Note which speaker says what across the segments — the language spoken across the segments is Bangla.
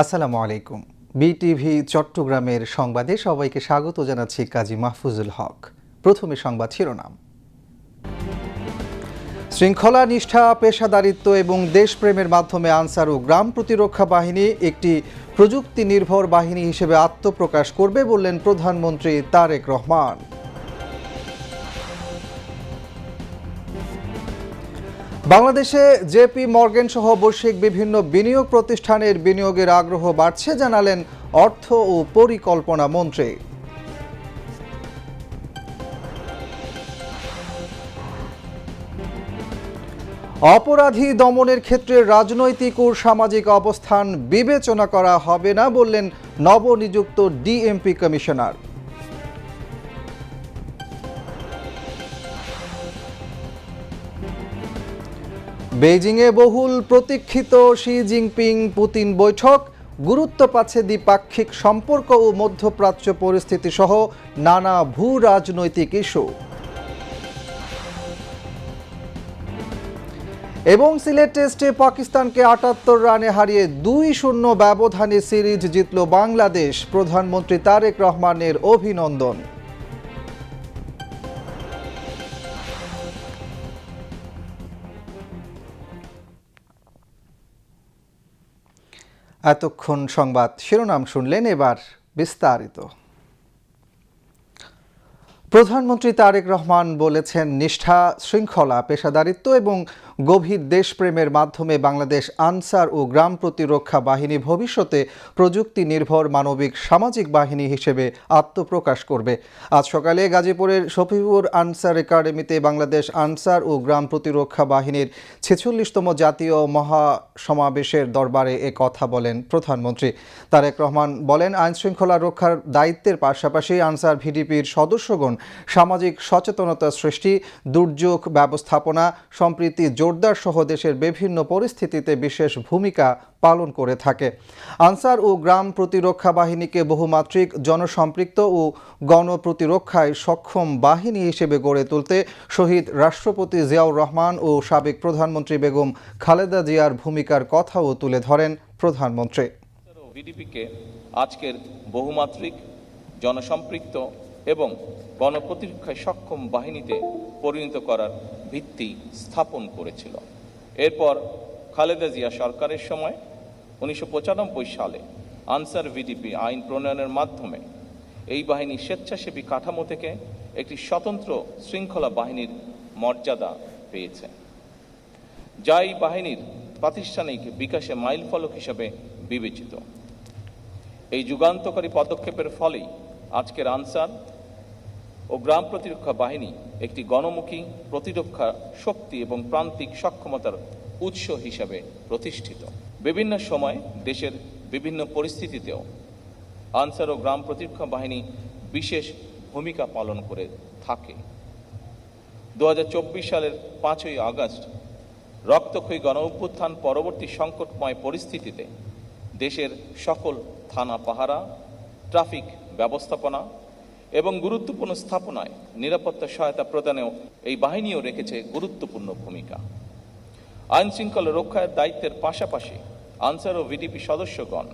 Speaker 1: আসসালামু আলাইকুম। বিটিভি চট্টগ্রামের সংবাদে সবাইকে স্বাগত জানাচ্ছি কাজী মাহফুজুল হক। প্রথমে সংবাদ শিরোনাম। শৃঙ্খলা, নিষ্ঠা, পেশাদারিত্ব এবং দেশপ্রেমের মাধ্যমে আনসার ও গ্রাম প্রতিরক্ষা বাহিনী একটি প্রযুক্তি নির্ভর বাহিনী হিসেবে আত্মপ্রকাশ করবে বললেন প্রধানমন্ত্রী তারেক রহমান। বাংলাদেশে জেপি মর্গান সহ বৈশ্বিক বিভিন্ন বিনিয়োগ প্রতিষ্ঠানের বিনিয়োগের আগ্রহ বাড়ছে জানালেন অর্থ ও পরিকল্পনা মন্ত্রী। অপরাধী দমনের ক্ষেত্রে রাজনৈতিক ও সামাজিক অবস্থান বিবেচনা করা হবে না বললেন নবনিযুক্ত ডিএমপি কমিশনার। বেইজিংয়ে বহুল প্রতীক্ষিত শি জিনপিং পুতিন বৈঠক, গুরুত্ব পাচ্ছে দ্বিপাক্ষিক সম্পর্ক ও মধ্যপ্রাচ্য পরিস্থিতি সহ নানা ভূ রাজনৈতিক ইস্যু। এবং সিলেট টেস্টে পাকিস্তানকে ৭৮ রানে হারিয়ে ২-০ ব্যবধানে সিরিজ জিতল বাংলাদেশ। প্রধানমন্ত্রী তারেক রহমানের অভিনন্দন। এতক্ষণ সংবাদ শিরোনাম শুনলেন, এবার বিস্তারিত। প্রধানমন্ত্রী তারেক রহমান বলেছেন, নিষ্ঠা, শৃঙ্খলা, পেশাদারিত্ব এবং গভীর দেশপ্রেমের মাধ্যমে বাংলাদেশ আনসার ও গ্রাম প্রতিরক্ষা বাহিনী ভবিষ্যতে প্রযুক্তি নির্ভর মানবিক সামাজিক বাহিনী হিসেবে আত্মপ্রকাশ করবে। আজ সকালে গাজীপুরের শফিপুর আনসার একাডেমিতে বাংলাদেশ আনসার ও গ্রাম প্রতিরক্ষা বাহিনীর ৪৬তম জাতীয় মহাসমাবেশের দরবারে এ কথা বলেন প্রধানমন্ত্রী। তারেক রহমান বলেন, আইনশৃঙ্খলা রক্ষার দায়িত্বের পাশাপাশি আনসার ভিডিপির সদস্যগণ সামাজিক সচেতনতা সৃষ্টি, দুর্যোগ ব্যবস্থাপনা, সম্প্রীতি জোরদার সহ দেশের বিভিন্ন পরিস্থিতিতে বিশেষ ভূমিকা পালন করে থাকে। আনসার ও গ্রাম প্রতিরক্ষা বাহিনীকে বহুমাত্রিক, জনসম্পৃক্ত ও গণপ্রতিরক্ষায় সক্ষম বাহিনী হিসেবে গড়ে তুলতে শহীদ রাষ্ট্রপতি জিয়াউর রহমান ও সাবেক প্রধানমন্ত্রী বেগম খালেদা জিয়ার ভূমিকার কথাও তুলে ধরেন প্রধানমন্ত্রী।
Speaker 2: ভিডিপিকে আজকের বহুমাত্রিক, জনসম্পৃক্ত এবং গণপ্রতিরক্ষায় সক্ষম বাহিনীতে পরিণত করার ভিত্তি স্থাপন করেছিল। এরপর খালেদা জিয়া সরকারের সময় ১৯৯৫ সালে আনসার ভিডিপি আইন প্রণয়নের মাধ্যমে এই বাহিনী স্বেচ্ছাসেবী কাঠামো থেকে একটি স্বতন্ত্র শৃঙ্খলা বাহিনীর মর্যাদা পেয়েছে, যা এই বাহিনীর প্রাতিষ্ঠানিক বিকাশে মাইলফলক হিসেবে বিবেচিত। এই যুগান্তকারী পদক্ষেপের ফলেই আজকের আনসার ও গ্রাম প্রতিরক্ষা বাহিনী একটি গণমুখী প্রতিরক্ষা শক্তি এবং প্রান্তিক সক্ষমতার উৎস হিসাবে প্রতিষ্ঠিত। বিভিন্ন সময় দেশের বিভিন্ন পরিস্থিতিতেও আনসার ও গ্রাম প্রতিরক্ষা বাহিনী বিশেষ ভূমিকা পালন করে থাকে। ২০২৪ সালের ৫ই আগস্ট রক্তক্ষয়ী গণ অভ্যুত্থান পরবর্তী সংকটময় পরিস্থিতিতে দেশের সকল থানা পাহারা, ট্রাফিক ব্যবস্থাপনা এবং গুরুত্বপূর্ণ স্থাপনায় নিরাপত্তা সহায়তা প্রদানেও এই বাহিনীও রেখেছে গুরুত্বপূর্ণ ভূমিকা। আইন শৃঙ্খলা রক্ষার দায়িত্বের পাশাপাশি আনসার ও ভিডিপি সদস্যগণ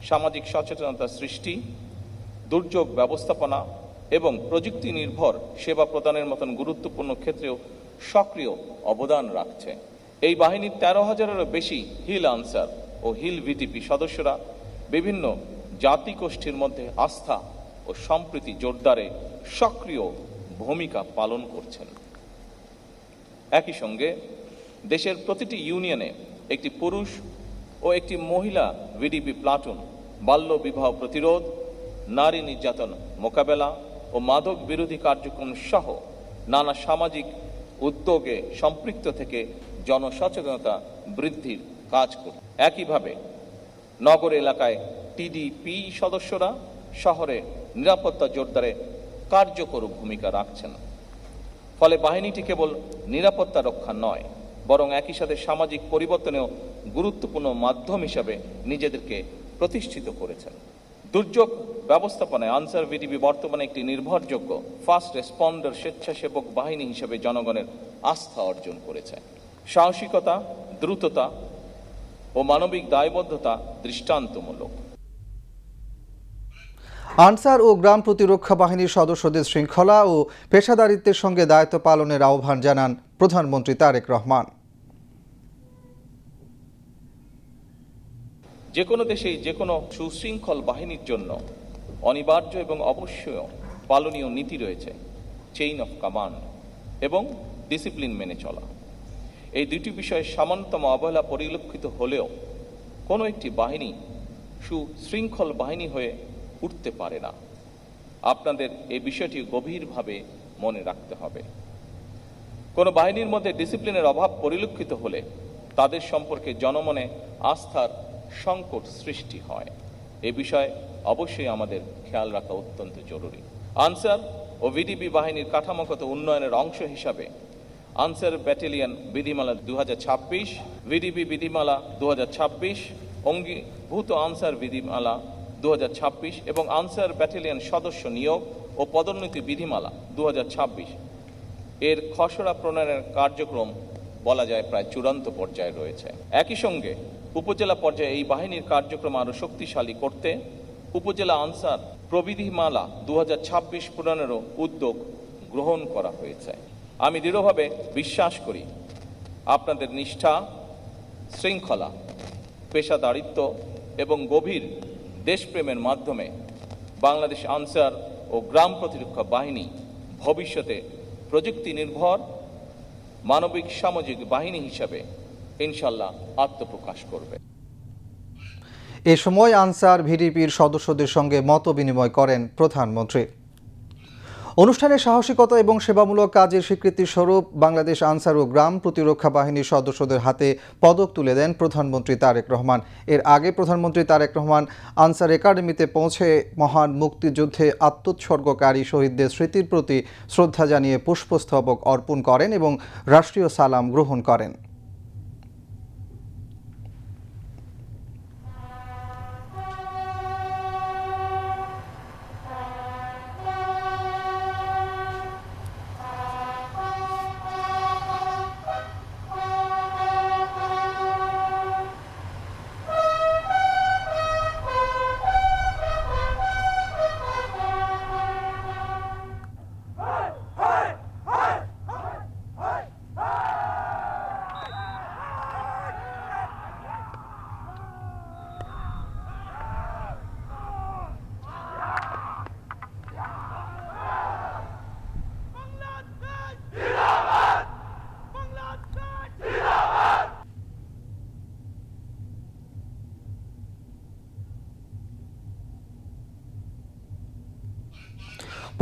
Speaker 2: সামাজিক সচেতনতা সৃষ্টি, দুর্যোগ ব্যবস্থাপনা এবং প্রযুক্তি নির্ভর সেবা প্রদানের মতন গুরুত্বপূর্ণ ক্ষেত্রেও সক্রিয় অবদান রাখছে। এই বাহিনীর ১৩,০০০-এরও বেশি হিল আনসার ও হিল ভিডিপি সদস্যরা বিভিন্ন জাতিগোষ্ঠীর মধ্যে আস্থা ও সম্প্রীতি জোরদারে সক্রিয় ভূমিকা পালন করছেন। একই সঙ্গে দেশের প্রতিটি ইউনিয়নে একটি পুরুষ ও একটি মহিলা ভিডিপি প্লাটুন বাল্য বিবাহ প্রতিরোধ, নারী নির্যাতন মোকাবেলা ও মাদক বিরোধী কার্যক্রম সহ নানা সামাজিক উদ্যোগে সম্পৃক্ত থেকে জনসচেতনতা বৃদ্ধির কাজ করে। একইভাবে নগর এলাকায় টিডিপি সদস্যরা শহরে নিরাপত্তা জোরদারে কার্যকর ভূমিকা রাখছেন। ফলে বাহিনীটি কেবল নিরাপত্তা রক্ষা নয়, বরং একই সাথে সামাজিক পরিবর্তনেও গুরুত্বপূর্ণ মাধ্যম হিসাবে নিজেদেরকে প্রতিষ্ঠিত করেছেন। দুর্যোগ ব্যবস্থাপনায় আনসার ভিডিপি বর্তমানে একটি নির্ভরযোগ্য ফাস্ট রেসপন্ডার স্বেচ্ছাসেবক বাহিনী হিসেবে জনগণের আস্থা অর্জন করেছে। সাহসিকতা, দ্রুততা ও মানবিক দায়বদ্ধতা দৃষ্টান্তমূলক।
Speaker 1: আনসার ও গ্রাম প্রতিরক্ষা বাহিনীর সদস্যদের শৃঙ্খলা ও পেশাদারিত্বের সঙ্গে দায়িত্ব পালনের আহ্বান জানান প্রধানমন্ত্রী তারেক রহমান।
Speaker 2: যে কোনো দেশেই যে কোনো সুশৃঙ্খল বাহিনীর জন্য অনিবার্য এবং অবশ্যই পালনীয় নীতি রয়েছে, চেইন অফ কমান্ড এবং ডিসিপ্লিন মেনে চলা। এই দুটি বিষয়ে সামান্যতম অবহেলা পরিলক্ষিত হলেও কোনো একটি বাহিনী সুশৃঙ্খল বাহিনী হয়ে উঠতে পারে না। আপনাদের এই বিষয়টি গভীরভাবে মনে রাখতে হবে। কোনো বাহিনীর মধ্যে ডিসিপ্লিনের অভাব পরিলক্ষিত হলে তাদের সম্পর্কে জনমনে আস্থার সংকট সৃষ্টি হয়। এ বিষয়ে অবশ্যই আমাদের খেয়াল রাখা অত্যন্ত জরুরি। আনসার ও ভিডিপি বাহিনীর কাঠামোগত উন্নয়নের অংশ হিসাবে আনসার ব্যাটালিয়ন বিধিমালা 2026, ভিডিপি বিধিমালা 2026, অঙ্গীভূত আনসার বিধিমালা 2026 এবং আনসার ব্যাটালিয়ন সদস্য নিয়োগ ও পদোন্নতি বিধিমালা 2026 এর খসড়া প্রণয়নের কার্যক্রম বলা যায় প্রায় চূড়ান্ত পর্যায়ে রয়েছে। একই সঙ্গে উপজেলা পর্যায়ে এই বাহিনীর কার্যক্রম আরও শক্তিশালী করতে উপজেলা আনসার প্রবিধিমালা 2026 প্রণয়নেরও উদ্যোগ গ্রহণ করা হয়েছে। আমি দৃঢ়ভাবে বিশ্বাস করি আপনাদের নিষ্ঠা, শৃঙ্খলা, পেশাদারিত্ব এবং গভীর দেশপ্রেমের মাধ্যমে বাংলাদেশ আনসার ও গ্রাম প্রতিরক্ষা বাহিনী ভবিষ্যতে প্রযুক্তি নির্ভর মানবিক সামাজিক বাহিনী হিসাবে ইনশাল্লাহ আত্মপ্রকাশ করবে।
Speaker 1: এ সময় আনসার ভিডিপির সদস্যদের সঙ্গে মত বিনিময় করেন প্রধানমন্ত্রী। অনুষ্ঠানে সাহসিকতা এবং সেবামূলক কাজের স্বীকৃতি স্বরূপ বাংলাদেশ আনসার ও গ্রাম প্রতিরক্ষা বাহিনীর সদস্যদের হাতে পদক তুলে দেন প্রধানমন্ত্রী তারেক রহমান। এর আগে প্রধানমন্ত্রী তারেক রহমান আনসার একাডেমিতে পৌঁছে মহান মুক্তিযুদ্ধে আত্মোৎসর্গকারী শহীদদের স্মৃতির প্রতি শ্রদ্ধা জানিয়ে পুষ্পস্তবক অর্পণ করেন এবং রাষ্ট্রীয় সালাম গ্রহণ করেন।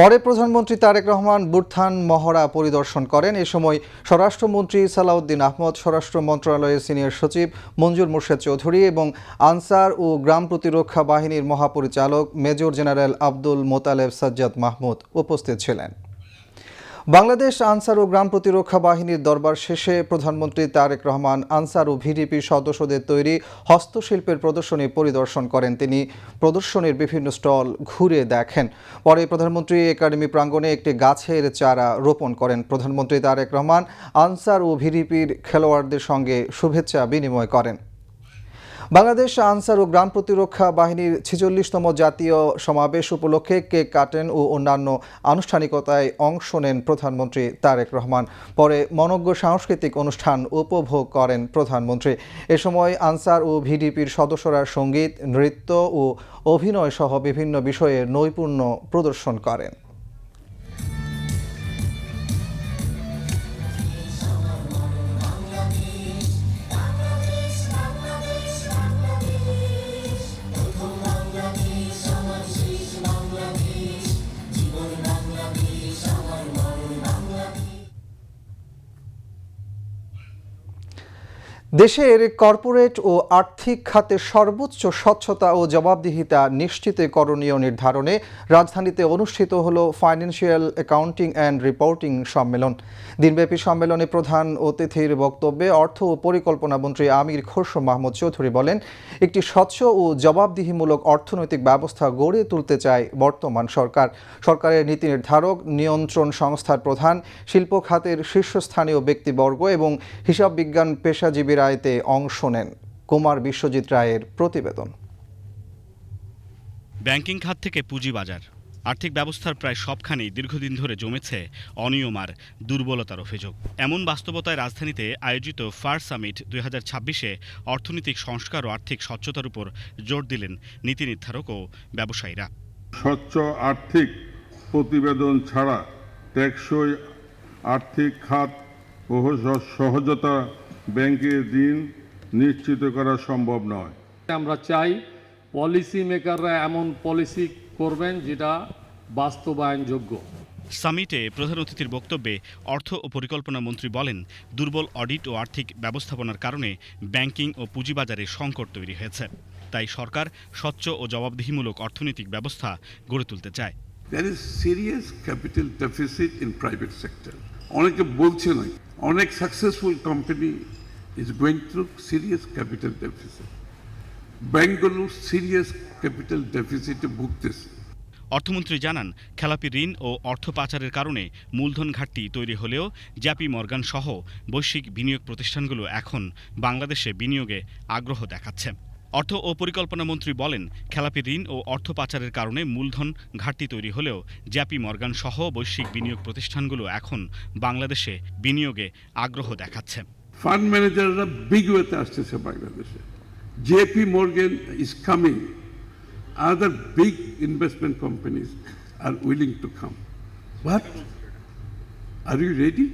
Speaker 1: পরে প্রধানমন্ত্রী তারেক রহমান বুরথান মহড়া পরিদর্শন করেন। এ সময় স্বরাষ্ট্রমন্ত্রী সালাউদ্দিন আহমদ, স্বরাষ্ট্র মন্ত্রণালয়ের সিনিয়র সচিব মঞ্জুর মোর্শেদ চৌধুরী এবং আনসার ও গ্রাম প্রতিরক্ষা বাহিনীর মহাপরিচালক মেজর জেনারেল আব্দুল মোতালেব সাজ্জাদ মাহমুদ উপস্থিত ছিলেন। বাংলাদেশ আনসার ও গ্রাম প্রতিরক্ষা বাহিনীর দরবার শেষে প্রধানমন্ত্রী তারেক রহমান আনসার ও ভিডিপির সদস্যদের তৈরি হস্তশিল্পের প্রদর্শনী পরিদর্শন করেন। তিনি প্রদর্শনীর বিভিন্ন স্টল ঘুরে দেখেন। পরে প্রধানমন্ত্রী একাডেমি প্রাঙ্গণে একটি গাছের চারা রোপণ করেন। প্রধানমন্ত্রী তারেক রহমান আনসার ও ভিডিপির খেলোয়াড়দের সঙ্গে শুভেচ্ছা বিনিময় করেন। বাংলাদেশ আনসার ও গ্রাম প্রতিরক্ষা বাহিনীর 46তম জাতীয় সমাবেশ উপলক্ষে কেক কাটেন ও অন্যান্য আনুষ্ঠানিকতায় অংশ নেন প্রধানমন্ত্রী তারেক রহমান। পরে মনোজ্ঞ সাংস্কৃতিক অনুষ্ঠান উপভোগ করেন প্রধানমন্ত্রী। এ সময় আনসার ও ভিডিপির সদস্যরা সঙ্গীত, নৃত্য ও অভিনয় সহ বিভিন্ন বিষয়ে নৈপুণ্য প্রদর্শন করেন। দেশের কর্পোরেট ও আর্থিক খাতে সর্বোচ্চ স্বচ্ছতা ও জবাবদিহিতা নিশ্চিত করণীয় নির্ধারণে রাজধানীতে অনুষ্ঠিত হলো ফাইন্যান্সিয়াল অ্যাকাউন্টিং অ্যান্ড রিপোর্টিং সম্মেলন। দিনব্যাপী সম্মেলনে প্রধান অতিথির বক্তব্যে অর্থ ও পরিকল্পনা মন্ত্রী আমির খসরু মাহমুদ চৌধুরী বলেন, একটি স্বচ্ছ ও জবাবদিহিমূলক অর্থনৈতিক ব্যবস্থা গড়ে তুলতে চায় বর্তমান সরকার। সরকারের নীতি নির্ধারক, নিয়ন্ত্রণ সংস্থার প্রধান, শিল্প খাতের শীর্ষস্থানীয় ব্যক্তিবর্গ এবং হিসাব বিজ্ঞান পেশাজীবীরা এতে অংশ নেন। কুমার বিশ্বজিৎ রায়ের প্রতিবেদন।
Speaker 3: ব্যাংকিং খাত থেকে পুঁজিবাজার, আর্থিক ব্যবস্থার প্রায় সবখানেই দীর্ঘদিন ধরে জমেছে অনিয়ম আর দুর্বলতার অভিযোগ। এমন বাস্তবতায় রাজধানীতে আয়োজিত ফার সামিট 2026-এ অর্থনৈতিক সংস্কার ও আর্থিক স্বচ্ছতার উপর জোর দিলেন নীতি নির্ধারক ও ব্যবসায়ীরা।
Speaker 4: স্বচ্ছ আর্থিক প্রতিবেদন ছাড়া টেকসই আর্থিক খাত ও সহজতা ব্যাংকের ঋণ নিশ্চিত করা সম্ভব নয়।
Speaker 5: আমরা চাই পলিসি মেকাররা এমন পলিসি করবেন যেটা বাস্তবায়নযোগ্য।
Speaker 3: সামিটে প্রধান অতিথির বক্তব্যে অর্থ ও পরিকল্পনা মন্ত্রী বলেন, দুর্বল অডিট ও আর্থিক ব্যবস্থাপনার কারণে ব্যাংকিং ও পুঁজিবাজারে সংকট তৈরি হয়েছে। তাই সরকার স্বচ্ছ ও জবাবদিহিমূলক অর্থনৈতিক ব্যবস্থা গড়ে তুলতে চায়।
Speaker 6: There is serious capital deficit in private sector. অনেকে বলছে না, অনেক successful company is going through serious capital deficit. ব্যাংকগুলো সিরিয়াস ক্যাপিটাল ডেফিসিটে ভুগতেছে।
Speaker 3: অর্থমন্ত্রী জানান, খেলাপি ঋণ ও অর্থ পাচারের কারণে মূলধন ঘাটতি তৈরি হলেও জেপি মর্গান সহ বৈশ্বিক বিনিয়োগ প্রতিষ্ঠানগুলো এখন বাংলাদেশে বিনিয়োগে আগ্রহ দেখাচ্ছে। অর্থ ও পরিকল্পনা মন্ত্রী বলেন, খেলাপি ঋণ ও অর্থ পাচারের কারণে মূলধন ঘাটতি তৈরি হলেও জেপি মর্গান সহ বৈশ্বিক বিনিয়োগ প্রতিষ্ঠানগুলো এখন বাংলাদেশে বিনিয়োগে আগ্রহ দেখাচ্ছে।
Speaker 6: ফান্ড ম্যানেজাররা বিগ ওয়েতে আসতেছে বাংলাদেশে। JP Morgan is coming, other big investment companies are willing to come. But are you ready?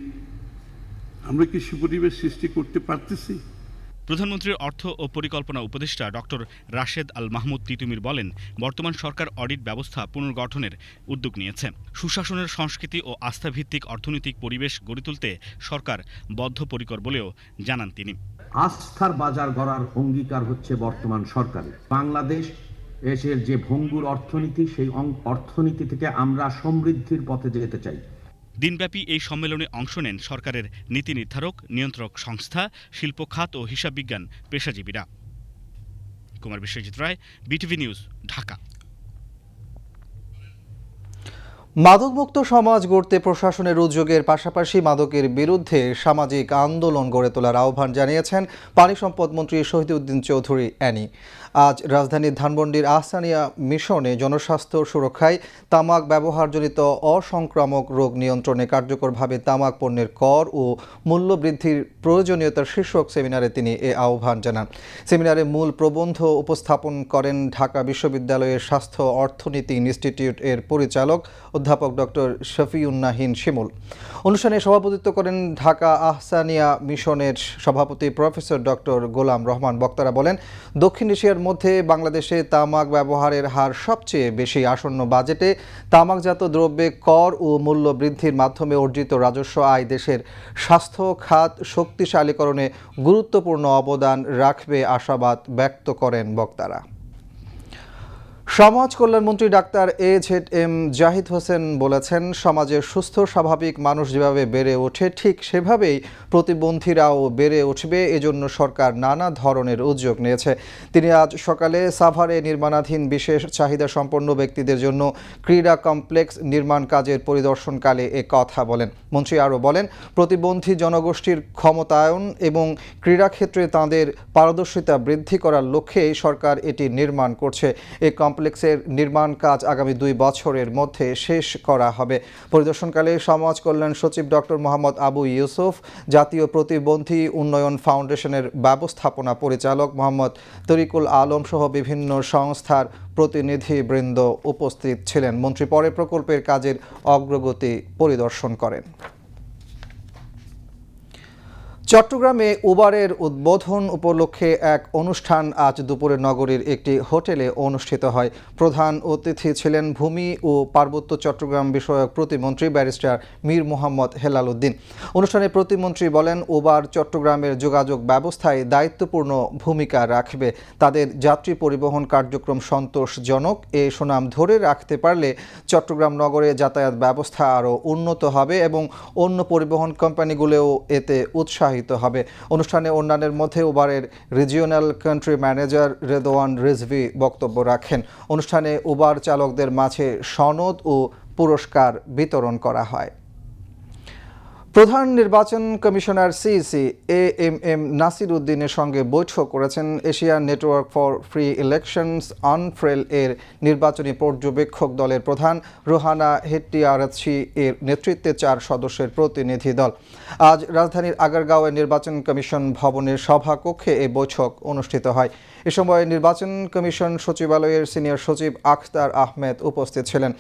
Speaker 6: আমরা কি সুপরিবেশ সৃষ্টি করতে পারতেছি?
Speaker 3: প্রধানমন্ত্রীর অর্থ ও পরিকল্পনা উপদেষ্টা ডক্টর রাশেদ আল মাহমুদ তিতুমির বলেন, বর্তমান সরকার অডিট ব্যবস্থা পুনর্গঠনের উদ্যোগ নিয়েছে। সুশাসনের সংস্কৃতি ও আস্থাভিত্তিক অর্থনৈতিক পরিবেশ গড়ে তুলতে সরকার বদ্ধপরিকর বলেও জানান তিনি।
Speaker 7: আস্থার বাজার গড়ার অঙ্গীকার হচ্ছে বর্তমান সরকারের। বাংলাদেশ দেশের যে ভঙ্গুর অর্থনীতি, সেই অর্থনীতি থেকে আমরা সমৃদ্ধির পথে যেতে চাই।
Speaker 3: দিনব্যাপী এই সম্মেলনে অংশ নেন সরকারের নীতি নির্ধারক, নিয়ন্ত্রক সংস্থা, শিল্প খাত ও হিসাব বিজ্ঞান পেশাজীবীরা। কুমার বিশ্বজিৎ রায়, বিটিভি নিউজ, ঢাকা।
Speaker 1: মাদকমুক্ত সমাজ গড়তে প্রশাসনের উদ্যোগের পাশাপাশি মাদকের বিরুদ্ধে সামাজিক আন্দোলন গড়ে তোলার আহ্বান জানিয়েছেন পানি সম্পদ মন্ত্রী শহীদউদ্দিন চৌধুরী অ্যানি। আজ রাজধানীর ধানমন্ডির আহসানিয়া মিশনে জনস্বাস্থ্য সুরক্ষায় তামাক ব্যবহারজনিত অসংক্রামক রোগ নিয়ন্ত্রণে কার্যকরভাবে তামাক পণ্যের কর ও মূল্য বৃদ্ধির প্রয়োজনীয়তার শীর্ষক সেমিনারে তিনি এ আহ্বান জানান। সেমিনারে মূল প্রবন্ধ উপস্থাপন করেন ঢাকা বিশ্ববিদ্যালয়ের স্বাস্থ্য অর্থনীতি ইনস্টিটিউট এর পরিচালক অধ্যাপক ডক্টর শফিউন্নাহিন শিমুল। অনুষ্ঠানে সভাপতিত্ব করেন ঢাকা আহসানিয়া মিশনের সভাপতি প্রফেসর ডক্টর গোলাম রহমান। বক্তারা বলেন, দক্ষিণ এশিয়ার মধ্যে বাংলাদেশে তামাক ব্যবহারের হার সবচেয়ে বেশি। আসন্ন বাজেটে তামাকজাত দ্রব্যে কর ও মূল্য বৃদ্ধির মাধ্যমে অর্জিত রাজস্ব আয় দেশের স্বাস্থ্য খাত শক্তিশালীকরণে গুরুত্বপূর্ণ অবদান রাখবে আশাবাদ ব্যক্ত করেন বক্তারা। সমাজ কল্যাণমন্ত্রী ডাক্তার এজেড.এম জাহিদ হোসেন বলেছেন, সমাজের সুস্থ স্বাভাবিক মানুষ যেভাবে বেড়ে ওঠে ঠিক সেভাবেই প্রতিবন্ধীরাও বেড়ে উঠবে। এজন্য সরকার নানা ধরনের উদ্যোগ নিয়েছে। তিনি আজ সকালে সাভারে নির্মাণাধীন বিশেষ চাহিদা সম্পন্ন ব্যক্তিদের জন্য ক্রীড়া কমপ্লেক্স নির্মাণ কাজের পরিদর্শনকালে এ কথা বলেন। মন্ত্রী আরও বলেন, প্রতিবন্ধী জনগোষ্ঠীর ক্ষমতায়ন এবং ক্রীড়াক্ষেত্রে তাঁদের পারদর্শিতা বৃদ্ধি করার লক্ষ্যে সরকার এটি নির্মাণ করছে। এই কমপ্লেক্সের নির্মাণ কাজ আগামী 2 বছরের মধ্যে শেষ করা হবে। পরিদর্শনকালে সমাজ কল্যাণ সচিব ডক্টর মোহাম্মদ আবু ইউসুফ, জাতীয় প্রতিবন্ধী উন্নয়ন ফাউন্ডেশনের ব্যবস্থাপনা পরিচালক মোহাম্মদ তরিকুল আলম সহ বিভিন্ন সংস্থার প্রতিনিধিবৃন্দ উপস্থিত ছিলেন। মন্ত্রী পরে প্রকল্পের কাজের অগ্রগতি পরিদর্শন করেন। চট্টগ্রামে উবারের উদ্বোধন উপলক্ষে এক অনুষ্ঠান আজ দুপুরে নগরীর একটি হোটেলে অনুষ্ঠিত হয়। প্রধান অতিথি ছিলেন ভূমি ও পার্বত্য চট্টগ্রাম বিষয়ক প্রতিমন্ত্রী ব্যারিস্টার মীর মোহাম্মদ হেলাল উদ্দিন। অনুষ্ঠানে প্রতিমন্ত্রী বলেন, উবার চট্টগ্রামের যোগাযোগ ব্যবস্থায় দায়িত্বপূর্ণ ভূমিকা রাখবে। তাদের যাত্রী পরিবহন কার্যক্রম সন্তোষজনক। এ সুনাম ধরে রাখতে পারলে চট্টগ্রাম নগরে যাতায়াত ব্যবস্থা আরও উন্নত হবে এবং অন্য পরিবহন কোম্পানিগুলোও এতে উৎসাহিত হবে। অনুষ্ঠানে অন্যান্যের মধ্যে উবারের regional country manager Redwan Rizvi বক্তব্য রাখেন। অনুষ্ঠানে উবার চালকদের মাঝে সনদ ও পুরস্কার বিতরণ করা হয়। প্রধান নির্বাচন কমিশনার সিইসি এএমএম নাসির উদ্দিনের সঙ্গে বৈঠক করেছেন Asian network for free elections ANFREL এর নির্বাচনী পর্যবেক্ষক দলের প্রধান রোহানা হেট্টিয়ারাচ্ছি এর নেতৃত্বে 4 সদস্যের প্রতিনিধি দল। আজ রাজধানীর আগারগাঁওয়ের নির্বাচন কমিশন ভবনের সভাকক্ষে এই বৈঠক অনুষ্ঠিত হয়। এ সময় নির্বাচন কমিশন সচিবালয়ের সিনিয়র সচিব আখতার আহমেদ উপস্থিত ছিলেন।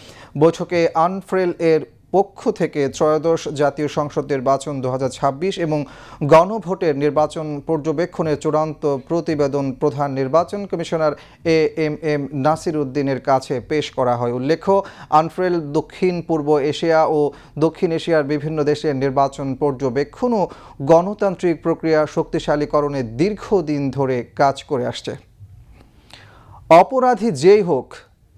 Speaker 1: বৈঠকে আনফ্রেল এর পক্ষ থেকে ত্রয়োদশ জাতীয় সংসদ নির্বাচন 2026 এবং গণভোটের নির্বাচন পর্যবেক্ষণের চূড়ান্ত প্রতিবেদন প্রধান নির্বাচন কমিশনার এএমএম নাসির উদ্দিনের কাছে পেশ করা হয়। উল্লেখ্য, আনফ্রেল দক্ষিণ পূর্ব এশিয়া ও দক্ষিণ এশিয়ার বিভিন্ন দেশের নির্বাচন পর্যবেক্ষণ ও গণতান্ত্রিক প্রক্রিয়া শক্তিশালীকরণে দীর্ঘদিন ধরে কাজ করে আসছে। অপরাধী যেই হোক,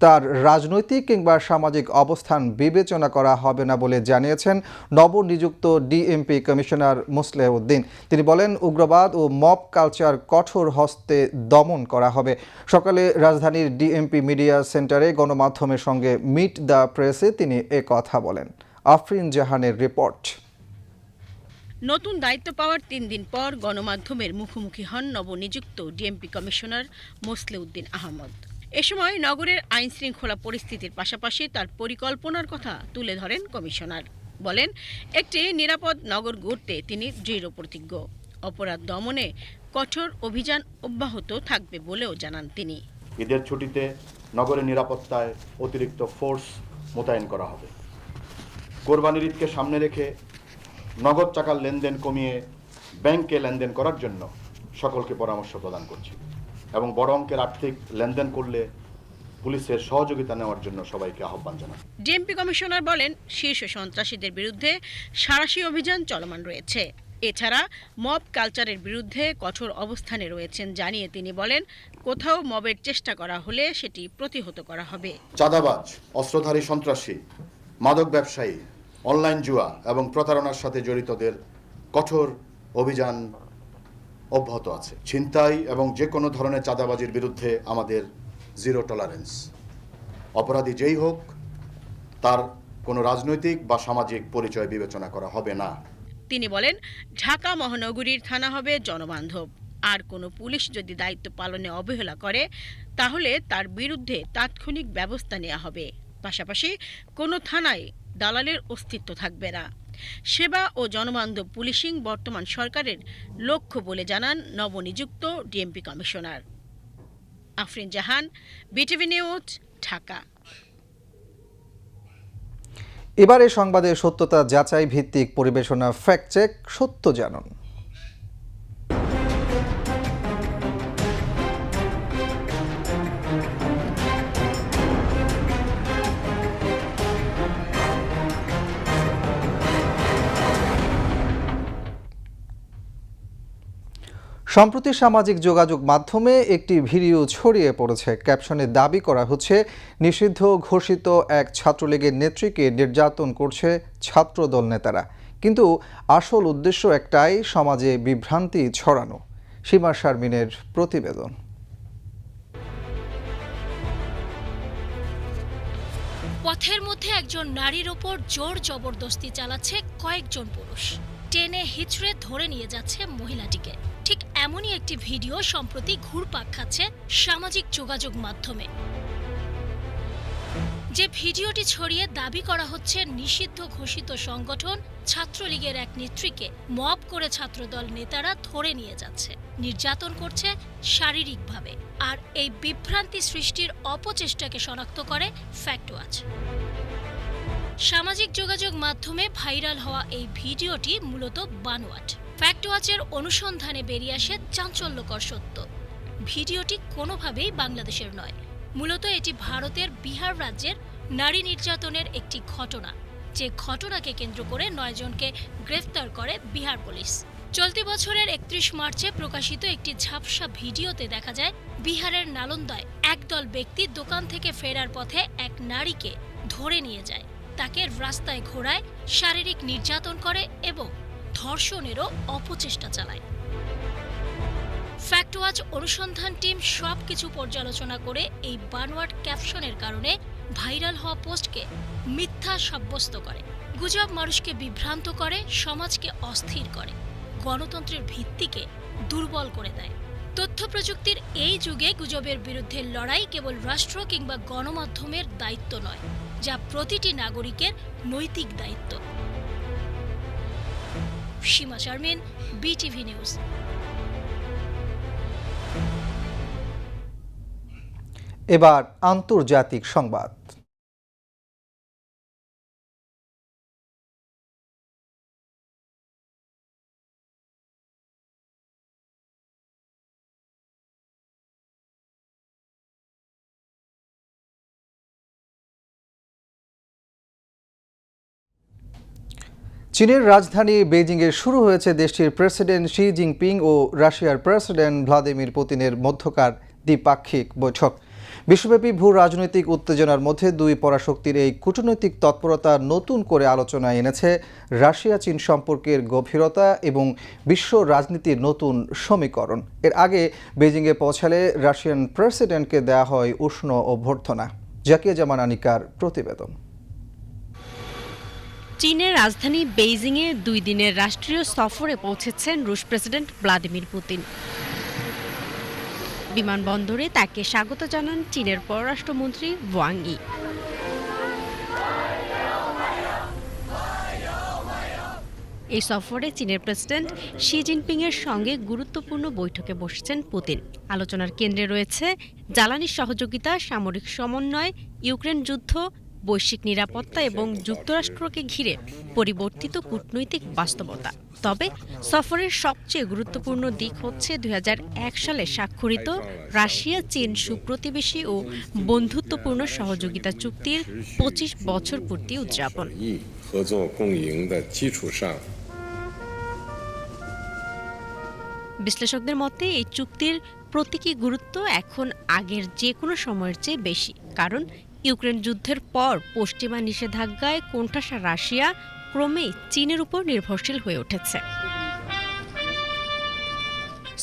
Speaker 1: তার রাজনৈতিক কিংবা সামাজিক অবস্থান বিবেচনা করা হবে না বলে জানিয়েছেন নবনিযুক্ত ডিএমপি কমিশনার মুসলেহ উদ্দিন। তিনি বলেন, উগ্রবাদ ও মব কালচার কঠোর হস্তে দমন করা হবে। সকালে রাজধানীর ডিএমপি মিডিয়া সেন্টারে গণমাধ্যমের সঙ্গে মিট দ্য প্রেসে তিনি কথা বলেন। আফরিন জাহানের রিপোর্ট।
Speaker 8: নতুন দায়িত্ব পাওয়ার 3 দিন পর গণমাধ্যমের মুখোমুখি হন নবনিযুক্ত ডিএমপি কমিশনার মোসলেহ উদ্দিন আহমদ। এ সময় নগরের আইন শৃঙ্খলা পরিস্থিতির পাশাপাশি তার পরিকল্পনার কথা তুলে ধরেন কমিশনার। বলেন, একটি নিরাপদ নগর গড়তে তিনি দৃঢ় প্রতিজ্ঞ। অপরাধ দমনে কঠোর অভিযান অব্যাহত থাকবে বলেও জানান তিনি।
Speaker 9: ঈদের ছুটিতে নগরের নিরাপত্তায় অতিরিক্ত ফোর্স মোতায়েন করা হবে। কোরবানির ঈদকে সামনে রেখে নগদ টাকার লেনদেন কমিয়ে ব্যাংকে লেনদেন করার জন্য সকলকে পরামর্শ প্রদান করছি এবং বড় অঙ্কের আর্থিক লেনদেন করলে পুলিশের সহযোগিতা নেওয়ার জন্য সবাইকে আহ্বান জানাই।
Speaker 8: ডিএমপি কমিশনার বলেন, শীর্ষ সন্ত্রাসীদের বিরুদ্ধে সাঁড়াশি অভিযান চলমান রয়েছে। এছাড়া মব কালচারের বিরুদ্ধে কঠোর অবস্থানে রয়েছেন জানিয়ে তিনি বলেন, কোথাও মবের চেষ্টা করা হলে সেটি প্রতিহত করা হবে।
Speaker 9: চাঁদাবাজ, অস্ত্রধারী সন্ত্রাসী, মাদক ব্যবসায়ী, অনলাইন জুয়া এবং প্রতারণার সাথে জড়িতদের কঠোর অভিযান অব্যাহত আছে। ছিনতাই এবং যে কোনো ধরনের চাঁদাবাজির বিরুদ্ধে আমাদের জিরো টলারেন্স। অপরাধী যেই হোক, তার কোনো রাজনৈতিক বা সামাজিক পরিচয় বিবেচনা করা হবে না।
Speaker 8: তিনি বলেন, ঢাকা মহানগরীর থানা হবে জনবান্ধব। আর কোনো পুলিশ যদি দায়িত্ব পালনে অবহেলা করে তাহলে তার বিরুদ্ধে তাৎক্ষণিক ব্যবস্থা নেওয়া হবে। পাশাপাশি কোনো থানায় দালালের অস্তিত্ব থাকবে না। সেবা ও জনবান্ধব পুলিশিং বর্তমান সরকারের লক্ষ্য বলে জানান নবনিযুক্ত ডিএমপি কমিশনার। আফরিন জাহান, বিটিভি নিউজ, ঢাকা।
Speaker 1: এবারে সংবাদের সত্যতা যাচাই ভিত্তিক পরিবেশনা ফ্যাক্ট চেক, সত্য জানুন। সম্প্রতি সামাজিক যোগাযোগ মাধ্যমে একটি ভিডিও ছড়িয়ে পড়েছে। ক্যাপশনে দাবি করা হচ্ছে, নিষিদ্ধ ঘোষিত এক ছাত্রলীগের নেত্রীকে নির্যাতন করছে ছাত্রদল নেতারা। কিন্তু আসল উদ্দেশ্য একটাই, সমাজে বিভ্রান্তি ছড়ানো। সীমা শারমিনের প্রতিবেদন।
Speaker 10: পথের মধ্যে একজন নারীর ওপর জোর জবরদস্তি চালাচ্ছে কয়েকজন পুরুষ। টেনে হিচড়ে ধরে নিয়ে যাচ্ছে মহিলাটিকে। ঠিক এমনই একটি ভিডিও সম্প্রতি ঘুরপাক খাচ্ছে সামাজিক যোগাযোগ মাধ্যমে। যে ভিডিওটি ছড়িয়ে দাবি করা হচ্ছে, নিষিদ্ধ ঘোষিত সংগঠন ছাত্রলীগের এক নেত্রীকে মব করে ছাত্রদল নেতারা ধরে নিয়ে যাচ্ছে, নির্যাতন করছে শারীরিকভাবে। আর এই বিভ্রান্তি সৃষ্টির অপচেষ্টাকে শনাক্ত করে ফ্যাক্ট ওয়াচ। সামাজিক যোগাযোগ মাধ্যমে ভাইরাল হওয়া এই ভিডিওটি মূলত বানোয়াট। ফ্যাক্ট ওয়াচের অনুসন্ধানে বেরিয়ে আসে চাঞ্চল্যকর সত্য। ভিডিওটি কোনোভাবেই বাংলাদেশের নয়। মূলত এটি ভারতের বিহার রাজ্যের নারী নির্যাতনের একটি ঘটনা, যে ঘটনাকে কেন্দ্র করে 9 জনকে গ্রেফতার করে বিহার পুলিশ। চলতি বছরের 31 মার্চে প্রকাশিত একটি ঝাপসা ভিডিওতে দেখা যায়, বিহারের নালন্দায় একদল ব্যক্তি দোকান থেকে ফেরার পথে এক নারীকে ধরে নিয়ে যায়, তাকে রাস্তায় ঘোরায়, শারীরিক নির্যাতন করে এবং ধর্ষণেরও অপচেষ্টা চালায়। ফ্যাক্ট ওয়াচ অনুসন্ধান টিম সবকিছু পর্যালোচনা করে এই বানোয়াট ক্যাপশনের কারণে ভাইরাল হওয়া পোস্টকে মিথ্যা সাব্যস্ত করে। গুজব মানুষকে বিভ্রান্ত করে, সমাজকে অস্থির করে, গণতন্ত্রের ভিত্তিকে দুর্বল করে দেয়। তথ্য প্রযুক্তির এই যুগে গুজবের বিরুদ্ধে লড়াই কেবল রাষ্ট্র কিংবা গণমাধ্যমের দায়িত্ব নয়, যা প্রতিটি নাগরিকের নৈতিক দায়িত্ব। সীমা শারমিন, বিটিভি নিউজ।
Speaker 1: এবার আন্তর্জাতিক সংবাদ। চীনের রাজধানী বেইজিংয়ে শুরু হয়েছে দেশটির প্রেসিডেন্ট শি জিনপিং ও রাশিয়ার প্রেসিডেন্ট ভ্লাদিমির পুতিনের মধ্যকার দ্বিপাক্ষিক বৈঠক। বিশ্বব্যাপী ভূ রাজনৈতিক উত্তেজনার মধ্যে দুই পরাশক্তির এই কূটনৈতিক তৎপরতা নতুন করে আলোচনায় এনেছে রাশিয়া চীন সম্পর্কের গভীরতা এবং বিশ্ব রাজনীতির নতুন সমীকরণ। এর আগে বেইজিংয়ে পৌঁছালে রাশিয়ান প্রেসিডেন্টকে দেয়া হয় উষ্ণ অভ্যর্থনা। জাকিয়া জামান আনিকার প্রতিবেদন।
Speaker 11: চীনের রাজধানী বেইজিংয়ে 2 দিনের রাষ্ট্রীয় সফরে পৌঁছেছেন রুশ প্রেসিডেন্ট ভ্লাদিমির পুতিন। বিমানবন্দরে তাকে স্বাগত জানান চীনের পররাষ্ট্রমন্ত্রী ওয়াং ই। এই সফরে চীনের প্রেসিডেন্ট শি জিনপিং এর সঙ্গে গুরুত্বপূর্ণ বৈঠকে বসছেন পুতিন। আলোচনার কেন্দ্রে রয়েছে জ্বালানি সহযোগিতা, সামরিক সমন্বয়, ইউক্রেন যুদ্ধ, বৈশ্বিক নিরাপত্তা এবং যুক্তরাষ্ট্রকে ঘিরে পরিবর্তিত কূটনৈতিক বাস্তবতা। তবে সফরের সবচেয়ে গুরুত্বপূর্ণ দিক হচ্ছে 2001 সালে স্বাক্ষরিত রাশিয়া চীন সুপ্রতিবেশী ও বন্ধুত্বপূর্ণ সহযোগিতা চুক্তির 25 বছর পূর্তি উদযাপন। বিশ্লেষকদের মতে এই চুক্তির প্রতীকী গুরুত্ব এখন আগের যে কোনো সময়ের চেয়ে বেশি, কারণ ইউক্রেন যুদ্ধের পর পশ্চিমা নিষেধাজ্ঞায় কোণঠাসা রাশিয়া ক্রমেই চীনের উপর নির্ভরশীল হয়ে উঠেছে।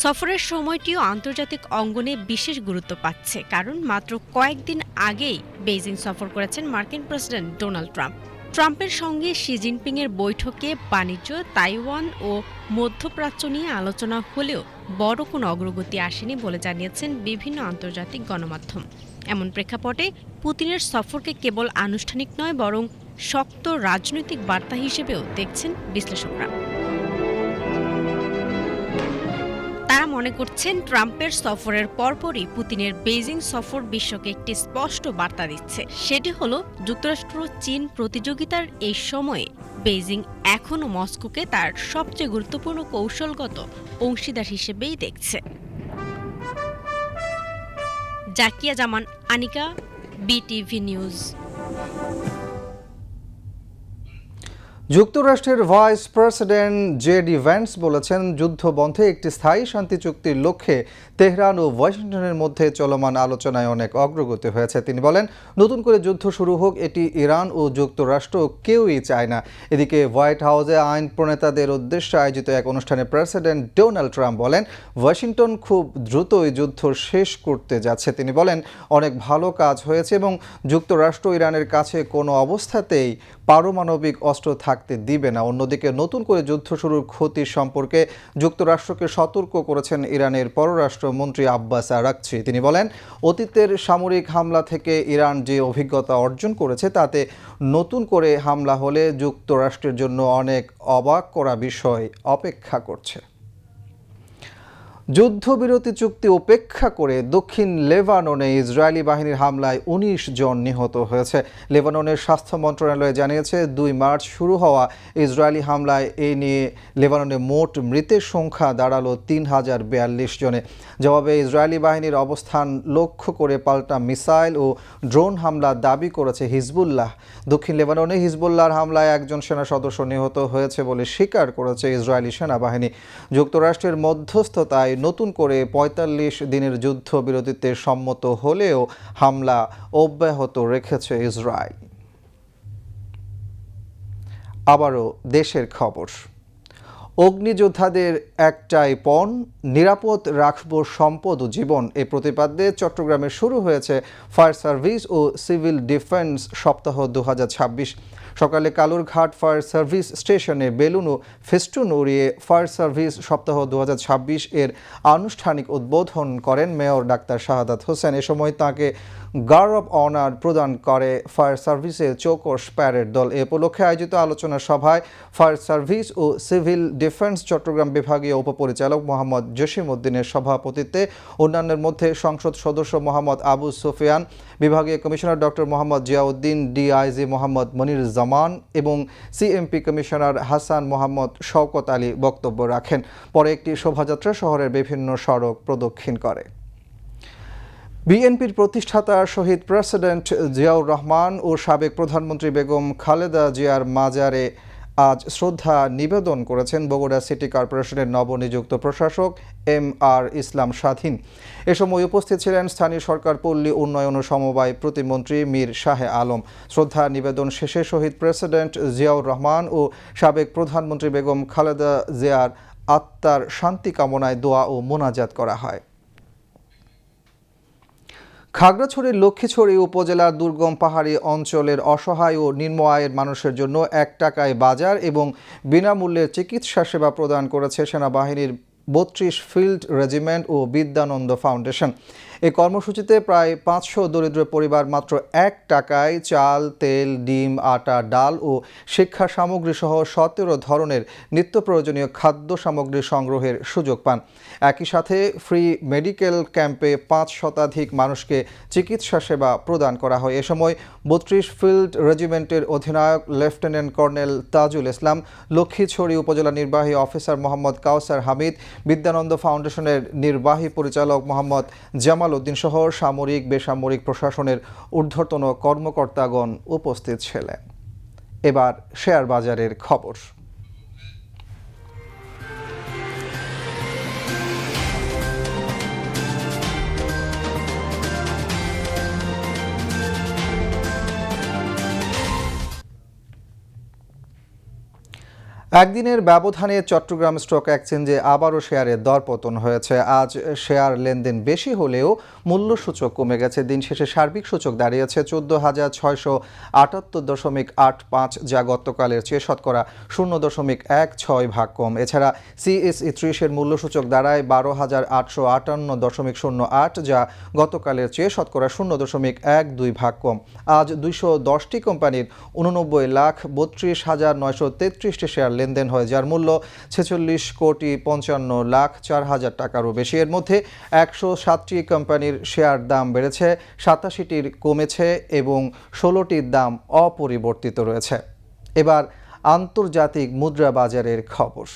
Speaker 11: সফরের সময়টিও আন্তর্জাতিক অঙ্গনে বিশেষ গুরুত্ব পাচ্ছে, কারণ মাত্র কয়েকদিন আগেই বেইজিং সফর করেছেন মার্কিন প্রেসিডেন্ট ডোনাল্ড ট্রাম্প। ট্রাম্পের সঙ্গে শি জিনপিংয়ের বৈঠকে বাণিজ্য, তাইওয়ান ও মধ্যপ্রাচ্য নিয়ে আলোচনা হলেও বড় কোনো অগ্রগতি আসেনি বলে জানিয়েছেন বিভিন্ন আন্তর্জাতিক গণমাধ্যম। এমন প্রেক্ষাপটে পুতিনের সফরকে কেবল আনুষ্ঠানিক নয়, বরং শক্ত রাজনৈতিক বার্তা হিসেবেও দেখছেন বিশ্লেষকরা। তারা মনে করছেন ট্রাম্পের সফরের পরপরই পুতিনের বেইজিং সফর বিশ্বকে একটি স্পষ্ট বার্তা দিচ্ছে। সেটি হলো যুক্তরাষ্ট্র চীন প্রতিযোগিতার এই সময়ে বেইজিং এখনও মস্কোকে তার সবচেয়ে গুরুত্বপূর্ণ কৌশলগত অংশীদার হিসেবেই দেখছে। জাকিয়া জামান আনিকা, বিটিভি নিউজ।
Speaker 1: যুক্তরাষ্ট্রের ভাইস প্রেসিডেন্ট জেডি ভ্যান্স বলেছেন, যুদ্ধবন্ধে একটি স্থায়ী শান্তি চুক্তির লক্ষ্যে তেহরান ও ওয়াশিংটনের মধ্যে চলমান আলোচনায় অনেক অগ্রগতি হয়েছে। তিনি বলেন, নতুন করে যুদ্ধ শুরু হোক এটি ইরান ও যুক্তরাষ্ট্র কেউই চায় না। এদিকে হোয়াইট হাউসে আইন প্রণেতাদের উদ্দেশ্যে আয়োজিত এক অনুষ্ঠানে প্রেসিডেন্ট ডোনাল্ড ট্রাম্প বলেন, ওয়াশিংটন খুব দ্রুতই যুদ্ধ শেষ করতে যাচ্ছে। তিনি বলেন, অনেক ভালো কাজ হয়েছে এবং যুক্তরাষ্ট্র ইরানের কাছে কোনো অবস্থাতেই পারমাণবিক অস্ত্র থাকতে দিবে না। অন্যদিকে নতুন করে যুদ্ধ শুরুর ক্ষতি সম্পর্কে যুক্তরাষ্ট্রকে সতর্ক করেছেন ইরানের পররাষ্ট্রমন্ত্রী আব্বাস আরাকচি। তিনি বলেন, অতীতের সামরিক হামলা থেকে ইরান যে অভিজ্ঞতা অর্জন করেছে তাতে নতুন করে হামলা হলে যুক্তরাষ্ট্রের জন্য অনেক অবাক করা বিষয় অপেক্ষা করছে। যুদ্ধবিরতি চুক্তি উপেক্ষা করে দক্ষিণ লেবাননে ইসরায়েলি বাহিনীর হামলায় 19 জন নিহত হয়েছে। লেবাননের স্বাস্থ্য মন্ত্রণালয় জানিয়েছে, 2 মার্চ শুরু হওয়া ইসরায়েলি হামলায় এই নিয়ে লেবাননে মোট মৃতের সংখ্যা দাঁড়ালো 3042 জনে। জবাবে ইসরায়েলি বাহিনীর অবস্থান লক্ষ্য করে পাল্টা মিসাইল ও ড্রোন হামলা দাবি করেছে হিজবুল্লাহ। দক্ষিণ লেবাননে হিজবুল্লাহর হামলায় একজন সেনা সদস্য নিহত হয়েছে বলে স্বীকার করেছে ইসরায়েলি সেনাবাহিনী। যুক্তরাষ্ট্রের মধ্যস্থতায় নতুন করে 45 দিনের যুদ্ধবিরতিতে সম্মত হলেও হামলা অব্যাহত রেখেছে ইসরায়েল। আবারও দেশের খবর। অগ্নিযোদ্ধাদের একটাই পণ, নিরাপদ রাখব সম্পদ ও জীবন। এই প্রতিপাদ্যে চট্টগ্রামে শুরু হয়েছে ফায়ার সার্ভিস ও সিভিল ডিফেন্স সপ্তাহ 2026। সকালে কালুরঘাট ফায়ার সার্ভিস স্টেশনে বেলুন ও ফেস্টুন উড়িয়ে ফায়ার সার্ভিস সপ্তাহ 2026 এর আনুষ্ঠানিক উদ্বোধন করেন মেয়র ডাক্তার শাহাদাত হোসেন। এ সময় তাকে গার্ড অব অনার প্রদান করে ফায়ার সার্ভিসের চৌকস প্যারেড দল। এ উপলক্ষে আয়োজিত আলোচনা সভায় ফায়ার সার্ভিস ও সিভিল ডিফেন্স চট্টগ্রাম বিভাগীয় উপপরিচালক মোহাম্মদ জসিম উদ্দিনের সভাপতিত্বে অন্যান্যের মধ্যে সংসদ সদস্য মোহাম্মদ আবু সুফিয়ান, বিভাগীয় commissioner doctor Mohammad Ziauddin, DIG Mohammad Monir Zaman এবং সিএমপি কমিশনার হাসান মোহাম্মদ শওকত আলী বক্তব্য রাখেন। পরে একটি শোভাযাত্রা শহরের বিভিন্ন সড়ক প্রদক্ষিণ করে। বিএনপির প্রতিষ্ঠাতা শহীদ প্রেসিডেন্ট জিয়াউর রহমান ও সাবেক প্রধানমন্ত্রী বেগম খালেদা জিয়ার মাজারে আজ শ্রদ্ধা নিবেদন করেছেন বগুড়া সিটি কর্পোরেশনের নবনিযুক্ত প্রশাসক MR ইসলাম স্বাধীন। এ সময় উপস্থিত ছিলেন স্থানীয় সরকার পল্লী উন্নয়ন ও সমবায় প্রতিমন্ত্রী মীর শাহে আলম। শ্রদ্ধা নিবেদন শেষে শহীদ প্রেসিডেন্ট জিয়াউর রহমান ও সাবেক প্রধানমন্ত্রী বেগম খালেদা জিয়ার আত্মার শান্তি কামনায় দোয়া ও মোনাজাত করা হয়। খাগড়াছড়ির লক্ষ্মীছড়ি উপজেলার দুর্গম পাহাড়ি অঞ্চলের অসহায় ও নিম্ন আয়ের মানুষের জন্য 1 টাকায় বাজার এবং বিনামূল্যে চিকিৎসা সেবা প্রদান করেছে সেনাবাহিনীর 32 ফিল্ড রেজিমেন্ট ও বিদ্যানন্দ ফাউন্ডেশন। এই কর্মসূচিতে প্রায় 500 দরিদ্র পরিবার মাত্র 1 টাকায় চাল, তেল, ডিম, আটা, ডাল ও শিক্ষা সামগ্রী সহ 17 ধরনের নিত্য প্রয়োজনীয় খাদ্য সামগ্রী সংগ্রহের সুযোগ পান। একই সাথে ফ্রি মেডিকেল ক্যাম্পে 5 শতাধিক মানুষকে চিকিৎসা সেবা প্রদান করা হয়। এ সময় 32 ফিল্ড রেজিমেন্টের অধিনায়ক লেফটেন্যান্ট কর্নেল তাজুল ইসলাম, লক্ষ্মীছড়ি উপজেলা নির্বাহী অফিসার মোহাম্মদ কাউসার হামিদ, বিদ্যানন্দ ফাউন্ডেশনের নির্বাহী পরিচালক মোহাম্মদ জামাল উদ্দিন সহ সামরিক বেসামরিক প্রশাসনের ঊর্ধ্বতন কর্মকর্তাগণ উপস্থিত ছিলেন। এবার শেয়ার বাজারের খবর। একদিনের ব্যবধানে চট্টগ্রাম স্টক এক্সচেঞ্জে আবারও শেয়ারের দরপতন হয়েছে। আজ শেয়ার লেনদেন বেশি হলেও মূল্যসূচক কমে গেছে। দিন শেষে সার্বিক সূচক দাঁড়িয়েছে 14,678.85, যা গতকালের চেয়ে শতকরা 0.16 কম। এছাড়া CSE 30 এর মূল্যসূচক দাঁড়ায় 12,858.08, যা গতকালের চেয়ে শতকরা 0.12 কম। আজ 210টি কোম্পানির 89,32,933টি শেয়ার লেনদেন হয়, যার মূল্য 46,55,04,000 টাকারও বেশি। এর মধ্যে 107টি কোম্পানির শেয়ার দাম বেড়েছে, 87টির কমেছে এবং 16টির দাম অপরিবর্তিত রয়েছে। এবার আন্তর্জাতিক মুদ্রা বাজারের খবর।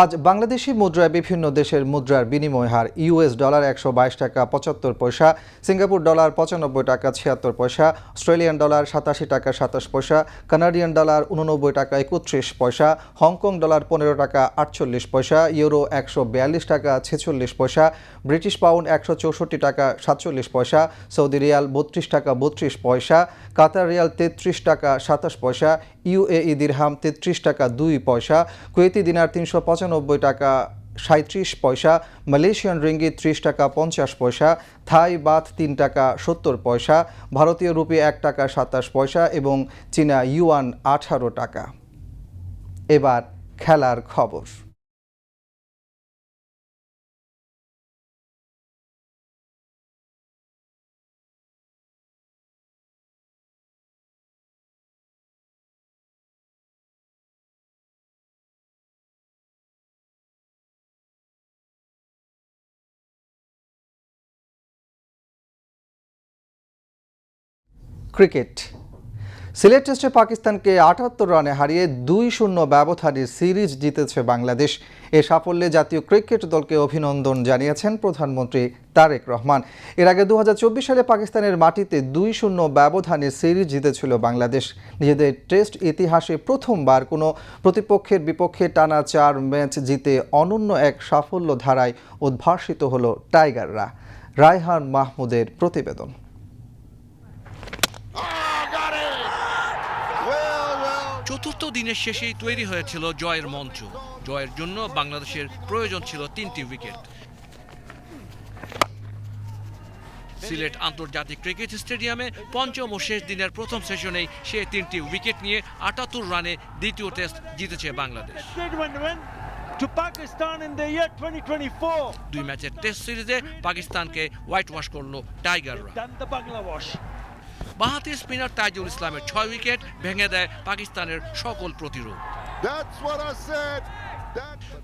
Speaker 1: আজ বাংলাদেশি মুদ্রায় বিভিন্ন দেশের মুদ্রার বিনিময় হার: US ডলার 122 টাকা 75 পয়সা, সিঙ্গাপুর ডলার 95 টাকা 76 পয়সা, অস্ট্রেলিয়ান ডলার 87 টাকা 27 পয়সা, কানাডিয়ান ডলার 89 টাকা 31 পয়সা, হংকং ডলার 15 টাকা 48 পয়সা, ইউরো 142 টাকা 46 পয়সা, ব্রিটিশ পাউন্ড 164 টাকা 47 পয়সা, সৌদি রিয়াল 32 টাকা 32 পয়সা, কাতার রিয়াল 33 টাকা 27 পয়সা, UAE দিরহাম 33 টাকা 2 পয়সা, কুয়েতি দিনার 395 টাকা 37 পয়সা, মালয়েশিয়ান রিঙ্গিত 30 টাকা 50 পয়সা, থাই বাথ 3 টাকা 70 পয়সা, ভারতীয় রুপি 1 টাকা 27 পয়সা এবং চীনা ইউয়ান 18 টাকা। এবার খেলার খবর। ক্রিকেট। সিলেট টেস্টে পাকিস্তানকে 78 রানে হারিয়ে 2-0 ব্যবধানে সিরিজ জিতেছে বাংলাদেশ। এ সাফল্যে জাতীয় ক্রিকেট দলকে অভিনন্দন জানিয়েছেন প্রধানমন্ত্রী তারেক রহমান। এর আগে 2024 সালে পাকিস্তানের মাটিতে 2-0 ব্যবধানে সিরিজ জিতেছিল বাংলাদেশ। নিজেদের টেস্ট ইতিহাসে প্রথমবার কোনো প্রতিপক্ষের বিপক্ষে টানা 4 ম্যাচ জিতে অনন্য এক সাফল্য ধারায় উদ্ভাসিত হলো টাইগাররা। রায়হান মাহমুদের প্রতিবেদন।
Speaker 12: চতুর্থ দিনের শেষেই তৈরি হয়েছিল জয়ের মঞ্চ। জয়ের জন্য বাংলাদেশের প্রয়োজন ছিল 3টি উইকেট। সিলেট আন্তর্জাতিক ক্রিকেট স্টেডিয়ামে পঞ্চম ও শেষ দিনের প্রথম সেশনেই সে 3টি উইকেট নিয়ে 78 রানে দ্বিতীয় টেস্ট জিতেছে বাংলাদেশ। 2 ম্যাচের টেস্ট সিরিজে পাকিস্তানকে হোয়াইট ওয়াশ করল টাইগাররা। বাঁহাতি স্পিনার তাইজুল ইসলামের 6 উইকেট ভেঙে দেয় পাকিস্তানের সকল প্রতিরোধ।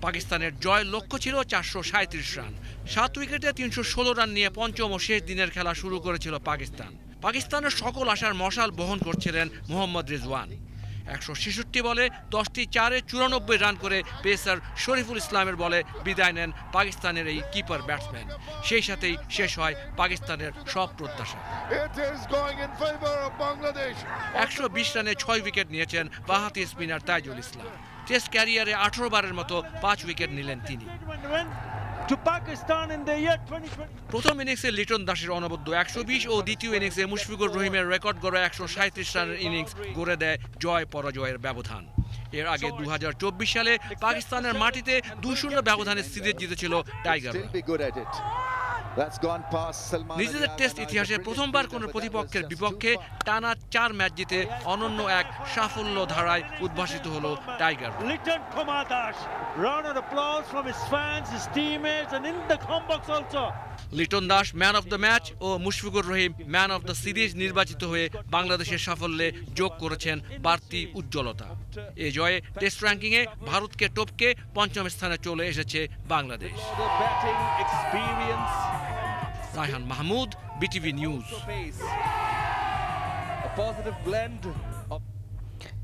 Speaker 12: পাকিস্তানের জয়ের লক্ষ্য ছিল 437 রান। 7 উইকেটে 316 রান নিয়ে পঞ্চম ও শেষ দিনের খেলা শুরু করেছিল পাকিস্তান। পাকিস্তানের সকল আশার মশাল বহন করছিলেন মোহাম্মদ রিজওয়ান। 166 বলে 10টি 4-এ 94 রান করে পেসার শরীফুল ইসলামের বলে বিদায় নেন পাকিস্তানের এই কিপার ব্যাটসম্যান। সেই সাথেই শেষ হয় পাকিস্তানের সব প্রত্যাশা। 120 রানে 6 উইকেট নিয়েছেন বাঁহাতি স্পিনার তাইজুল ইসলাম। টেস্ট ক্যারিয়ারে 18 বারের মতো 5 উইকেট নিলেন তিনি। প্রথম ইনিংসে লিটন দাসের অনবদ্য 120 ও দ্বিতীয় ইনিংসে মুশফিকুর রহিমের রেকর্ড গড়া 137 রানের ইনিংস গড়ে দেয় জয় পরাজয়ের ব্যবধান। এর আগে 2024 সালে পাকিস্তানের মাটিতে 2-0 ব্যবধানে সিরিজ জিতেছিল টাইগাররা। নিজেদের টেস্ট ইতিহাসে প্রথমবার কোনো প্রতিপক্ষের বিপক্ষে টানা 4 ম্যাচ জিতে অনন্য এক সাফল্য ধারায় উদ্ভাসিত হলো tiger. Liton Das man of the match ও Mushfiqur Rahim man of the series নির্বাচিত হয়ে বাংলাদেশের সাফল্যে যোগ করেছেন বাড়তি উজ্জ্বলতা। এ জয়ে টেস্ট র্যাঙ্কিংয়ে ভারতকে টপকে 5ম স্থানে চলে এসেছে বাংলাদেশ। Raihan Mahmud, BTV news.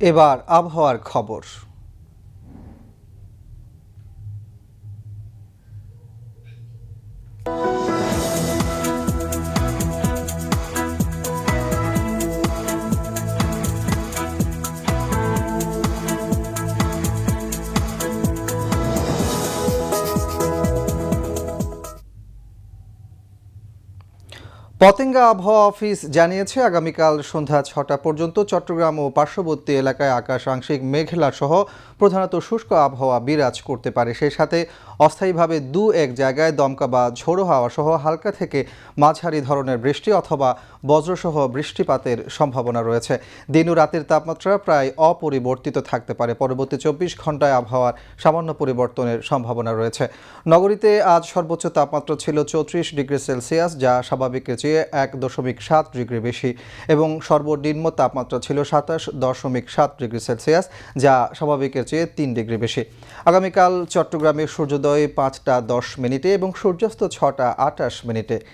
Speaker 1: এবার আবহাওয়ার খবর। পতেঙ্গা আবহাওয়া অফিস জানিয়েছে আগামীকাল সন্ধ্যা 6টা পর্যন্ত চট্টগ্রাম ও পার্শ্ববর্তী এলাকায় আকাশ আংশিক মেঘলা সহ প্রধানত শুষ্ক আবহাওয়া বিরাজ করতে পারে। সেই সাথে অস্থায়ীভাবে 2-1 জায়গায় দমকা বা ঝোড়ো হাওয়া সহ হালকা থেকে মাঝারি ধরনের বৃষ্টি অথবা বজ্রসহ বৃষ্টিপাতের সম্ভাবনা রয়েছে। দিন ও রাতের তাপমাত্রা প্রায় অপরিবর্তিত থাকতে পারে। পরবর্তী 24 ঘন্টায় আবহাওয়ার সামান্য পরিবর্তনের সম্ভাবনা রয়েছে। নগরীতে আজ সর্বোচ্চ তাপমাত্রা ছিল 34 ডিগ্রি সেলসিয়াস, যা স্বাভাবিকের চেয়ে 1.7 ডিগ্রি বেশি, এবং সর্বনিম্ন তাপমাত্রা ছিল 27.7 ডিগ্রি সেলসিয়াস, যা স্বাভাবিকের চেয়ে 3 ডিগ্রি বেশি। আগামীকাল চট্টগ্রামে সূর্যোদয় 5টা 10 মিনিটে এবং সূর্যাস্ত 6টা 28 মিনিটে।